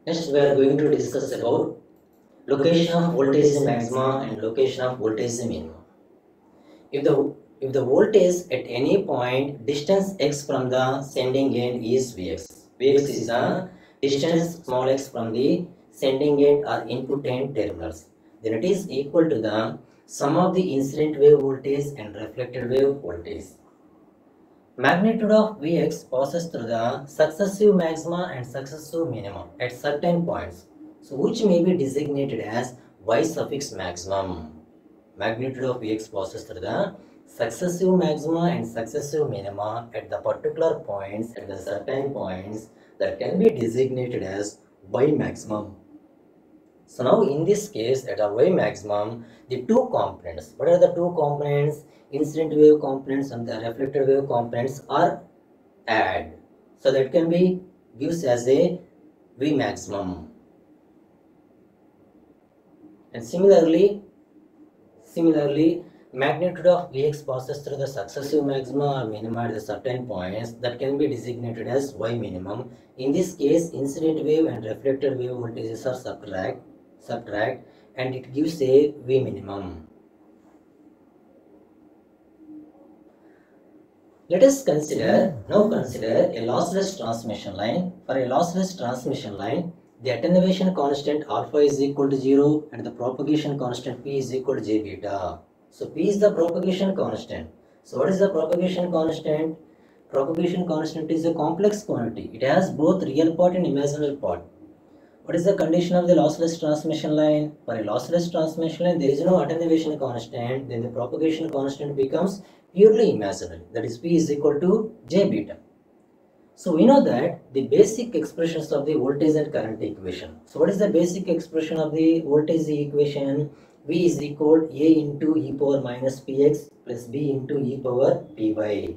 Next, we are going to discuss about location of voltage maxima and location of voltage minimum. If the voltage at any point distance x from the sending end is Vx. Vx is the distance small x from the sending end or input end terminals. Then it is equal to the sum of the incident wave voltage and reflected wave voltage. Magnitude of Vx passes through the successive maxima and successive minima at certain points, so which may be designated as Y suffix maximum. Magnitude of Vx passes through the successive maxima and successive minima at the particular points, at the certain points, that can be designated as Y maximum. So now in this case at a Y maximum, the two components, what are the two components? Incident wave components and the reflected wave components are add. So that can be gives as a V maximum. And similarly, magnitude of Vx passes through the successive maxima or minima at the certain points, that can be designated as Y minimum. In this case, incident wave and reflected wave voltages are subtract and it gives a V minimum. Let us consider a lossless transmission line. For a lossless transmission line, the attenuation constant alpha is equal to 0 and the propagation constant p is equal to j beta. So p is the propagation constant. So what is the propagation constant? Propagation constant is a complex quantity. It has both real part and imaginary part. What is the condition of the lossless transmission line? For a lossless transmission line, there is no attenuation constant. Then the propagation constant becomes purely imaginary. That is P is equal to J beta. So we know that the basic expressions of the voltage and current equation. So what is the basic expression of the voltage equation? V is equal to A into e power minus Px plus B into e power Py.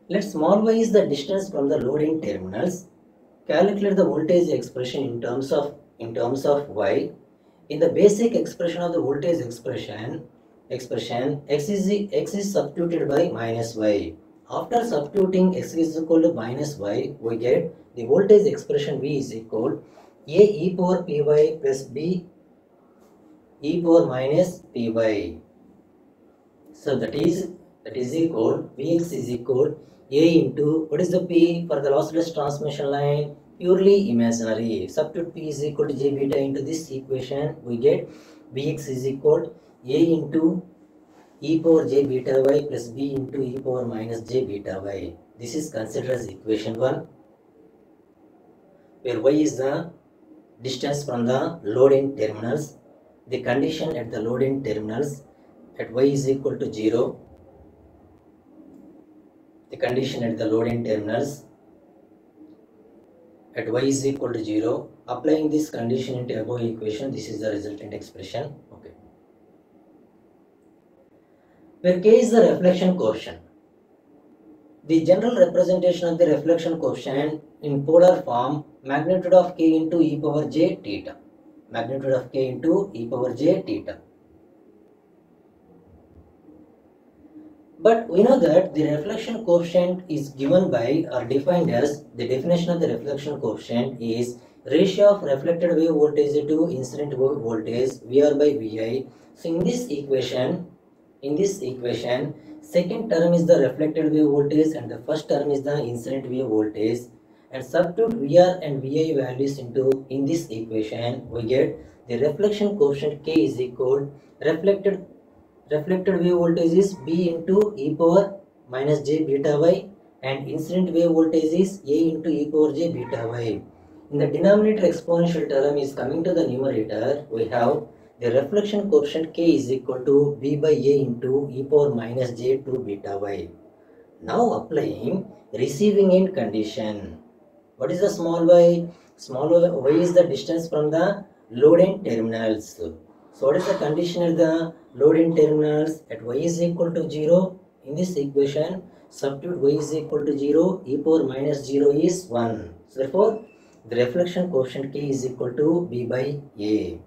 Let small y is the distance from the loading terminals. Calculate the voltage expression in terms of y. In the basic expression of the voltage expression x is substituted by minus y. After substituting x is equal to minus y, we get the voltage expression V is equal A e power Py plus B e power minus Py. So that is equal Vx is equal A into, what is the P for the lossless transmission line? Purely imaginary. Substitute P is equal to J beta into this equation. We get Vx is equal A into e power J beta y plus B into e power minus J beta y. This is considered as equation 1, where y is the distance from the load-in terminals. The condition at the load-in terminals at y is equal to 0. The condition at the load-in terminals at y is equal to 0. Applying this condition into above equation, this is the resultant expression. Okay. Where k is the reflection coefficient. The general representation of the reflection coefficient in polar form, magnitude of k into e power j theta. Magnitude of k into e power j theta. But we know that the reflection coefficient is given by or defined as, the definition of the reflection coefficient is ratio of reflected wave voltage to incident wave voltage VR by Vi. So in this equation, second term is the reflected wave voltage and the first term is the incident wave voltage, and substitute VR and Vi values into in this equation, we get the reflection coefficient K is equal reflected wave voltage is B into e power minus j beta y and incident wave voltage is A into e power j beta y. In the denominator exponential term is coming to the numerator, we have the reflection coefficient K is equal to B by A into e power minus j 2 beta y. Now applying receiving end condition. What is the small y? Small y is the distance from the load end terminals. So what is the condition at the load-in terminals? At y is equal to 0, in this equation, substitute y is equal to 0, e power minus 0 is 1. So therefore, the reflection coefficient K is equal to B by A.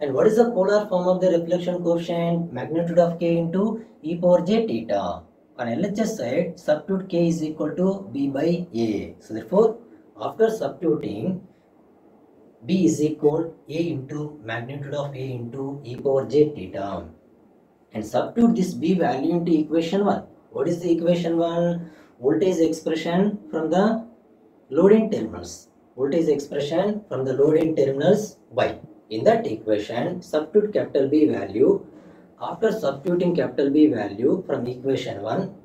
And what is the polar form of the reflection coefficient? Magnitude of K into e power j theta. On LHS side, substitute K is equal to B by A. So therefore, after substituting B is equal A into magnitude of A into e power j theta. And substitute this B value into equation 1. What is the equation 1? Voltage expression from the loading terminals. Voltage expression from the loading terminals Y. In that equation, substitute capital B value. After substituting capital B value from equation 1,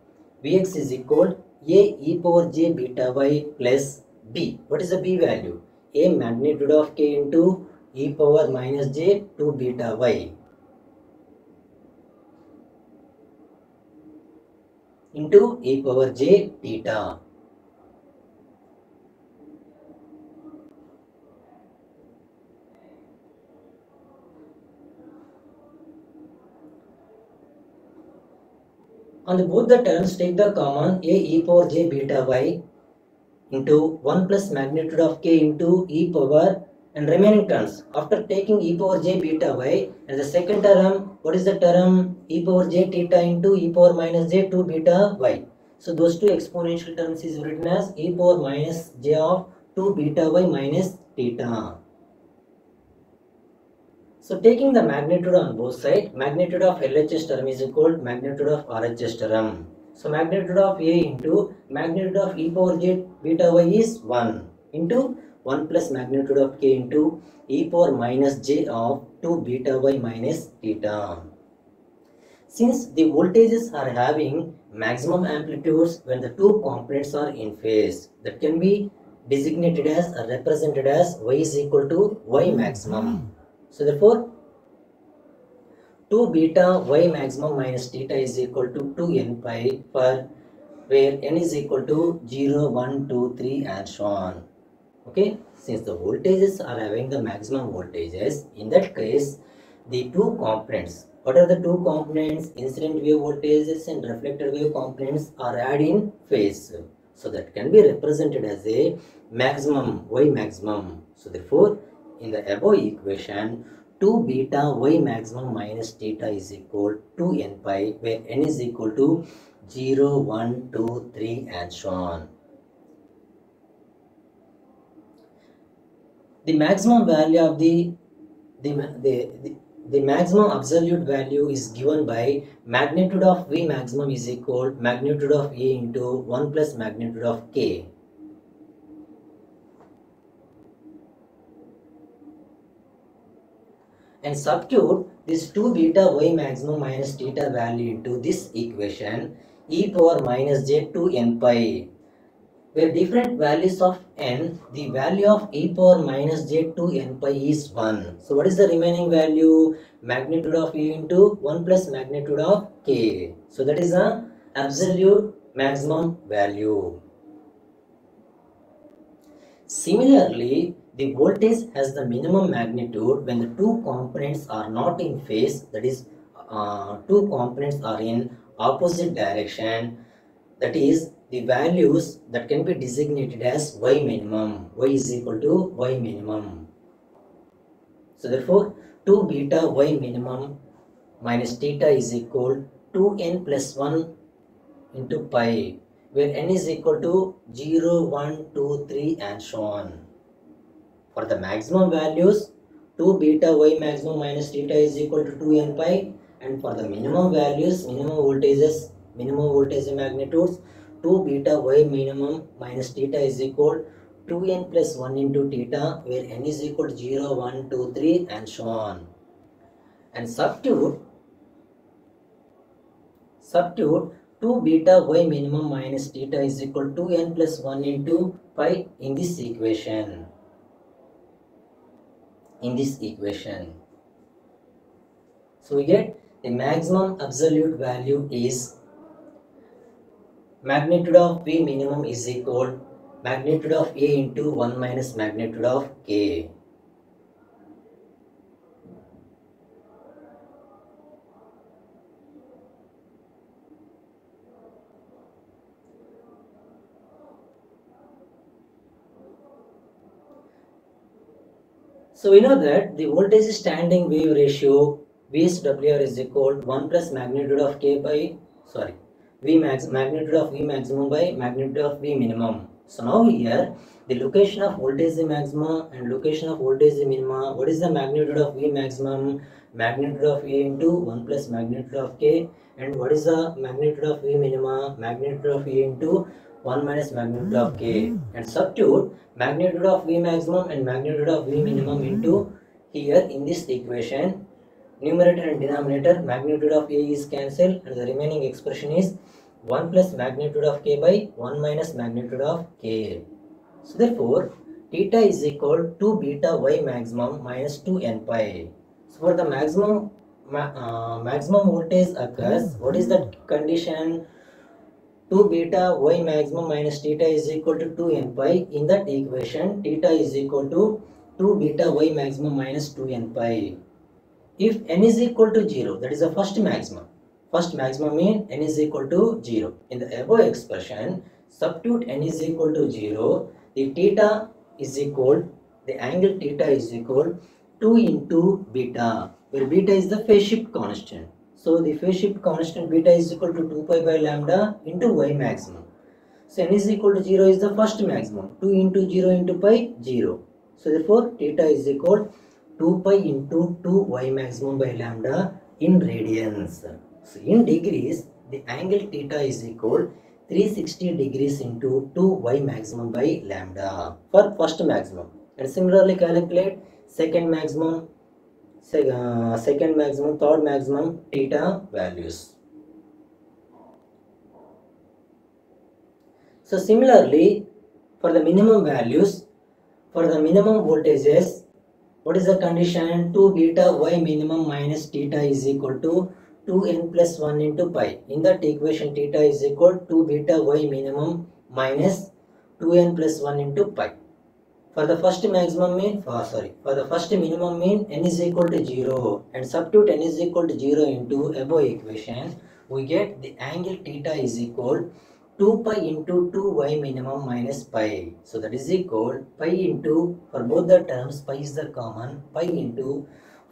Vx is equal A e power j beta y plus B. What is the B value? A magnitude of k into e power minus j 2 beta y into e power j theta. On the both the terms, take the common A e power j beta y into 1 plus magnitude of k into e power and remaining terms. After taking e power j beta y and the second term, what is the term? E power j theta into e power minus j 2 beta y. So those two exponential terms is written as e power minus j of 2 beta y minus theta. So taking the magnitude on both sides, magnitude of LHS term is equal to magnitude of RHS term. So magnitude of A into magnitude of e power j beta y is 1 into 1 plus magnitude of k into e power minus j of 2 beta y minus theta. Since the voltages are having maximum amplitudes when the two components are in phase, that can be designated as or represented as y is equal to y maximum. So therefore, 2 beta y maximum minus theta is equal to 2n pi for where n is equal to 0, 1, 2, 3 and so on. Okay, since the voltages are having the maximum voltages, in that case, the two components, what are the two components? Incident wave voltages and reflected wave components are add in phase. So that can be represented as a maximum, y maximum. So therefore, in the above equation, 2 beta y maximum minus theta is equal to n pi, where n is equal to 0, 1, 2, 3 and so on. The maximum value of the maximum absolute value is given by magnitude of V maximum is equal magnitude of A into 1 plus magnitude of K. And substitute this 2 beta y maximum minus theta value into this equation e power minus j 2 n pi, where different values of n, the value of e power minus j 2 n pi is 1. So what is the remaining value? Magnitude of e into 1 plus magnitude of k. So that is the absolute maximum value. Similarly, the voltage has the minimum magnitude when the two components are not in phase, that is two components are in opposite direction, that is the values that can be designated as y minimum. Y is equal to y minimum. So therefore, 2 beta y minimum minus theta is equal to n plus 1 into pi, where n is equal to 0, 1, 2, 3 and so on. For the maximum values, 2 beta y maximum minus theta is equal to 2 n pi, and for the minimum values, minimum voltages, minimum voltage magnitudes, 2 beta y minimum minus theta is equal 2n plus 1 into theta, where n is equal to 0, 1, 2, 3 and so on. And substitute 2 beta y minimum minus theta is equal to 2n plus 1 into pi in this equation. So we get the maximum absolute value is magnitude of V minimum is equal magnitude of A into 1 minus magnitude of K. So we know that the voltage standing wave ratio VSWR is equal to 1 plus magnitude of K by, magnitude of V maximum by magnitude of V minimum. So now here the location of voltage maxima and location of voltage minima. What is the magnitude of V maximum? Magnitude of A into 1 plus magnitude of K. And what is the magnitude of V minima? Magnitude of A into 1 minus magnitude of K. And substitute magnitude of V maximum and magnitude of V minimum into here in this equation. Numerator and denominator, magnitude of A is cancelled and the remaining expression is 1 plus magnitude of K by 1 minus magnitude of K. So therefore, theta is equal to beta y maximum minus 2n pi. So for the maximum voltage occurs, what is the condition? 2 beta y maximum minus theta is equal to 2n pi. In that equation, theta is equal to 2 beta y maximum minus 2n pi. If n is equal to 0, that is the first maximum. First maximum means n is equal to 0. In the above expression, substitute n is equal to 0. The theta is equal, the angle theta is equal 2 into beta, where beta is the phase shift constant. So the phase shift constant beta is equal to 2 pi by lambda into y maximum. So n is equal to 0 is the first maximum. 2 into 0 into pi, 0. So therefore theta is equal 2 pi into 2y maximum by lambda in radians. So in degrees, the angle theta is equal 360 degrees into 2y maximum by lambda for first maximum. And similarly calculate second maximum, third maximum theta values. So similarly, for the minimum values, for the minimum voltages, what is the condition? 2 beta y minimum minus theta is equal to 2n plus 1 into pi. In that equation, theta is equal to 2 beta y minimum minus 2n plus 1 into pi. For the first maximum mean, for the first minimum mean, n is equal to 0 and substitute n is equal to 0 into above equation, we get the angle theta is equal 2 pi into 2y minimum minus pi. So that is equal pi into, for both the terms, pi is the common, pi into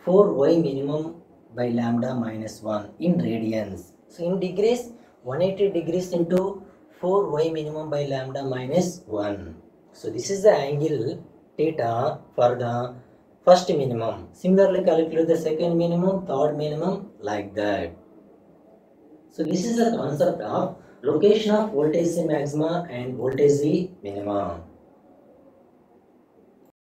4y minimum by lambda minus 1 in radians. So in degrees, 180 degrees into 4y minimum by lambda minus 1. So this is the angle theta for the first minimum. Similarly calculate the second minimum, third minimum, like that. So this is the concept of location of voltage maxima and voltage minima.